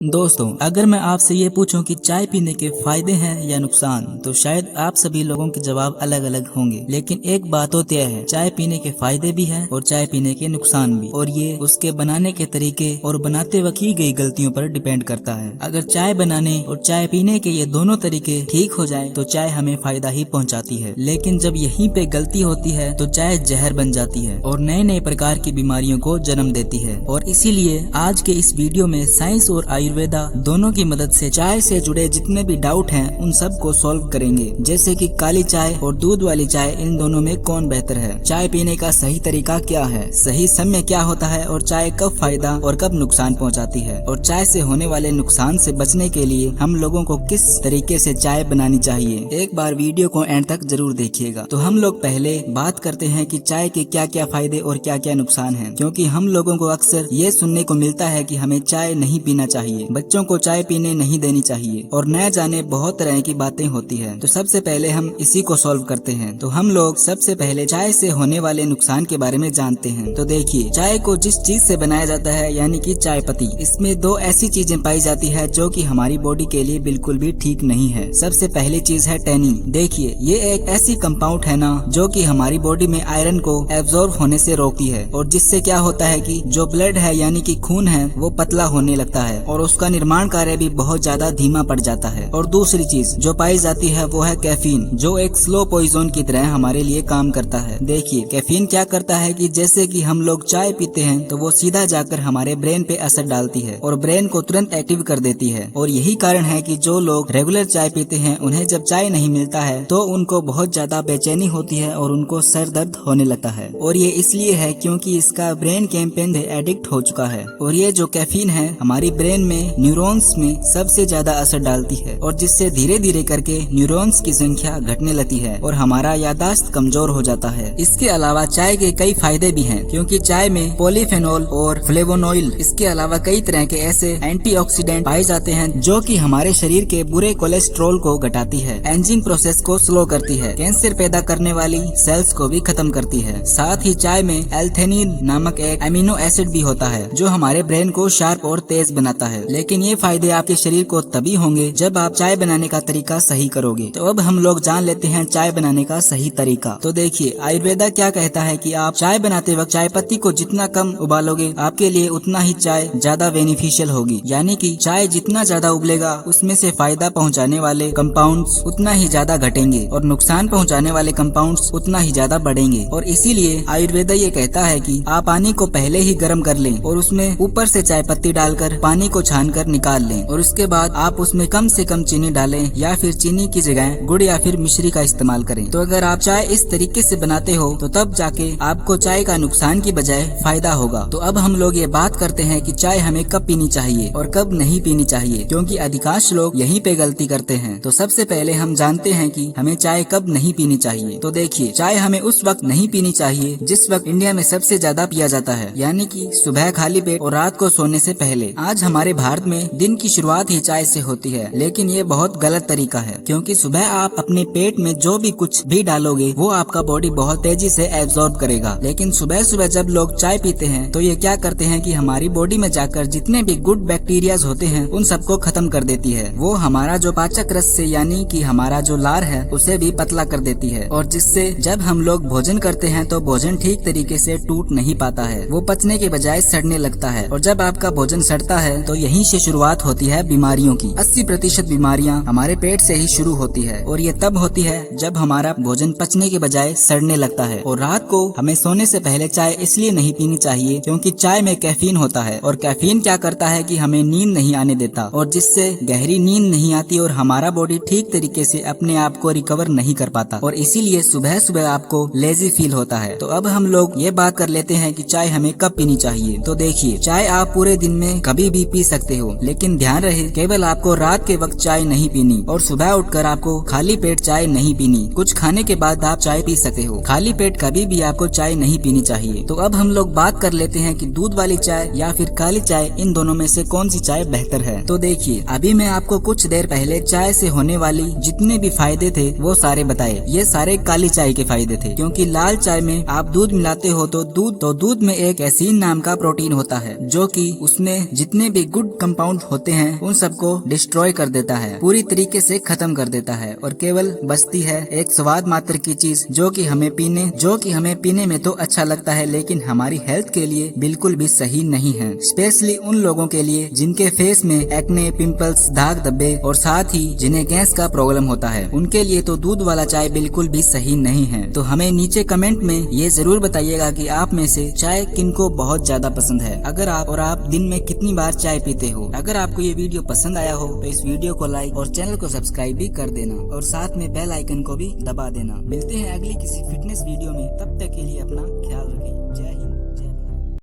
दोस्तों, अगर मैं आपसे ये पूछूं कि चाय पीने के फायदे हैं या नुकसान, तो शायद आप सभी लोगों के जवाब अलग अलग होंगे। लेकिन एक बात तो तय है, चाय पीने के फायदे भी हैं और चाय पीने के नुकसान भी, और ये उसके बनाने के तरीके और बनाते वक्त की गई गलतियों पर डिपेंड करता है। अगर चाय बनाने और चाय पीने के ये दोनों तरीके ठीक हो जाए तो चाय हमें फायदा ही पहुँचाती है। लेकिन जब यहीं पे गलती होती है तो चाय जहर बन जाती है और नए नए प्रकार की बीमारियों को जन्म देती है। और इसीलिए आज के इस वीडियो में साइंस और आयुर्वेदा दोनों की मदद से चाय से जुड़े जितने भी डाउट हैं उन सब को सॉल्व करेंगे। जैसे कि काली चाय और दूध वाली चाय, इन दोनों में कौन बेहतर है, चाय पीने का सही तरीका क्या है, सही समय क्या होता है और चाय कब फायदा और कब नुकसान पहुंचाती है, और चाय से होने वाले नुकसान से बचने के लिए हम लोगों को किस तरीके से चाय बनानी चाहिए। एक बार वीडियो को एंड तक जरूर देखिएगा। तो हम लोग पहले बात करते हैं कि चाय के क्या क्या फायदे और क्या क्या नुकसान है, क्योंकि हम लोगों को अक्सर ये सुनने को मिलता है कि हमें चाय नहीं पीना चाहिए, बच्चों को चाय पीने नहीं देनी चाहिए और न जाने बहुत तरह की बातें होती है। तो सबसे पहले हम इसी को सॉल्व करते हैं। तो हम लोग सबसे पहले चाय से होने वाले नुकसान के बारे में जानते हैं। तो देखिए, चाय को जिस चीज से बनाया जाता है यानी कि चाय पत्ती, इसमें दो ऐसी चीजें पाई जाती है जो कि हमारी बॉडी के लिए बिल्कुल भी ठीक नहीं है। सबसे पहली चीज है टैनिन। देखिए, ये एक ऐसी कंपाउंड है ना जो कि हमारी बॉडी में आयरन को एब्जॉर्ब होने से रोकती है, और जिससे क्या होता है कि जो ब्लड है यानी कि खून है वो पतला होने लगता है और उसका निर्माण कार्य भी बहुत ज्यादा धीमा पड़ जाता है। और दूसरी चीज जो पाई जाती है वो है कैफीन, जो एक स्लो पॉइजन की तरह हमारे लिए काम करता है। देखिए, कैफीन क्या करता है कि जैसे कि हम लोग चाय पीते हैं तो वो सीधा जाकर हमारे ब्रेन पे असर डालती है और ब्रेन को तुरंत एक्टिव कर देती है। और यही कारण है कि जो लोग रेगुलर चाय पीते हैं उन्हें जब चाय नहीं मिलता है तो उनको बहुत ज्यादा बेचैनी होती है और उनको सर दर्द होने लगता है। और ये इसलिए है क्योंकि इसका ब्रेन कैंपेन एडिक्ट हो चुका है। और ये जो कैफीन है हमारी ब्रेन में न्यूरॉन्स में सबसे ज्यादा असर डालती है, और जिससे धीरे धीरे करके न्यूरॉन्स की संख्या घटने लगती है और हमारा याददाश्त कमजोर हो जाता है। इसके अलावा चाय के कई फायदे भी हैं, क्योंकि चाय में पॉलीफेनॉल और फ्लेवोनोइल, इसके अलावा कई तरह के ऐसे एंटीऑक्सीडेंट पाए जाते हैं जो कि हमारे शरीर के बुरे कोलेस्ट्रॉल को घटाती है, एंजिंग प्रोसेस को स्लो करती है, कैंसर पैदा करने वाली सेल्स को भी खत्म करती है। साथ ही चाय में एल्थेनिन नामक एक अमीनो एसिड भी होता है जो हमारे ब्रेन को शार्प और तेज बनाता है। लेकिन ये फायदे आपके शरीर को तभी होंगे जब आप चाय बनाने का तरीका सही करोगे। तो अब हम लोग जान लेते हैं चाय बनाने का सही तरीका। तो देखिए, आयुर्वेदा क्या कहता है कि आप चाय बनाते वक्त चाय पत्ती को जितना कम उबालोगे आपके लिए उतना ही चाय ज्यादा बेनिफिशियल होगी। यानी कि चाय जितना ज्यादा उबलेगा उसमें से फायदा पहुंचाने वाले कंपाउंड्स उतना ही ज्यादा घटेंगे और नुकसान पहुंचाने वाले कंपाउंड्स उतना ही ज्यादा बढ़ेंगे। और इसीलिए आयुर्वेदा ये कहता है कि आप पानी को पहले ही गर्म कर लें और उसमें ऊपर से चाय पत्ती डालकर पानी को छानकर निकाल लें, और उसके बाद आप उसमें कम से कम चीनी डालें या फिर चीनी की जगह गुड़ या फिर मिश्री का इस्तेमाल करें। तो अगर आप चाय इस तरीके से बनाते हो तो तब जाके आपको चाय का नुकसान की बजाय फायदा होगा। तो अब हम लोग ये बात करते हैं कि चाय हमें कब पीनी चाहिए और कब नहीं पीनी चाहिए, क्योंकि अधिकांश लोग यहीं पे गलती करते हैं। तो सबसे पहले हम जानते हैं कि हमें चाय कब नहीं पीनी चाहिए। तो देखिए, चाय हमें उस वक्त नहीं पीनी चाहिए जिस वक्त इंडिया में सबसे ज्यादा पिया जाता है, यानी कि सुबह खाली पेट और रात को सोने से पहले। आज हमारे भारत में दिन की शुरुआत ही चाय से होती है, लेकिन ये बहुत गलत तरीका है, क्योंकि सुबह आप अपने पेट में जो भी कुछ भी डालोगे वो आपका बॉडी बहुत तेजी से एब्जॉर्ब करेगा। लेकिन सुबह सुबह जब लोग चाय पीते हैं तो ये क्या करते हैं कि हमारी बॉडी में जाकर जितने भी गुड बैक्टीरियाज होते हैं उन सबको खत्म कर देती है। वो हमारा जो पाचक रस से यानी कि हमारा जो लार है उसे भी पतला कर देती है, और जिससे जब हम लोग भोजन करते हैं तो भोजन ठीक तरीके से टूट नहीं पाता है, वो पचने के बजाय सड़ने लगता है। और जब आपका भोजन सड़ता है तो यहीं से शुरुआत होती है बीमारियों की। 80% बीमारियां हमारे पेट से ही शुरू होती है, और ये तब होती है जब हमारा भोजन पचने के बजाय सड़ने लगता है। और रात को हमें सोने से पहले चाय इसलिए नहीं पीनी चाहिए क्योंकि चाय में कैफीन होता है, और कैफीन क्या करता है कि हमें नींद नहीं आने देता, और जिससे गहरी नींद नहीं आती और हमारा बॉडी ठीक तरीके से अपने आप को रिकवर नहीं कर पाता, और इसीलिए सुबह सुबह आपको लेजी फील होता है। तो अब हम लोग ये बात कर लेते हैं कि चाय हमें कब पीनी चाहिए। तो देखिए, चाय आप पूरे दिन में कभी भी पी सकते हो, लेकिन ध्यान रहे केवल आपको रात के वक्त चाय नहीं पीनी, और सुबह उठकर आपको खाली पेट चाय नहीं पीनी। कुछ खाने के बाद आप चाय पी सकते हो, खाली पेट कभी भी आपको चाय नहीं पीनी चाहिए। तो अब हम लोग बात कर लेते हैं कि दूध वाली चाय या फिर काली चाय, इन दोनों में से कौन सी चाय बेहतर है। तो देखिए, अभी मैं आपको कुछ देर पहले चाय से होने वाली जितने भी फायदे थे वो सारे बताए। ये सारे काली चाय के फायदे थे, क्योंकि लाल चाय में आप दूध मिलाते हो तो दूध में एक कैसीन नाम का प्रोटीन होता है जो कि उसमें जितने भी गुड फूड कंपाउंड होते हैं उन सबको डिस्ट्रॉय कर देता है, पूरी तरीके से खत्म कर देता है और केवल बचती है एक स्वाद मात्र की चीज जो कि हमें पीने में तो अच्छा लगता है लेकिन हमारी हेल्थ के लिए बिल्कुल भी सही नहीं है। स्पेशली उन लोगों के लिए जिनके फेस में एक्ने, पिंपल्स, दाग धब्बे और साथ ही जिन्हें गैस का प्रॉब्लम होता है, उनके लिए तो दूध वाला चाय बिल्कुल भी सही नहीं है। तो हमें नीचे कमेंट में ये जरूर बताइएगा कि आप में से चाय किनको बहुत ज्यादा पसंद है, आप दिन में कितनी बार चाय पीते हो। अगर आपको ये वीडियो पसंद आया हो तो इस वीडियो को लाइक और चैनल को सब्सक्राइब भी कर देना और साथ में बेल आइकन को भी दबा देना। मिलते हैं अगली किसी फिटनेस वीडियो में, तब तक के लिए अपना ख्याल रखिए।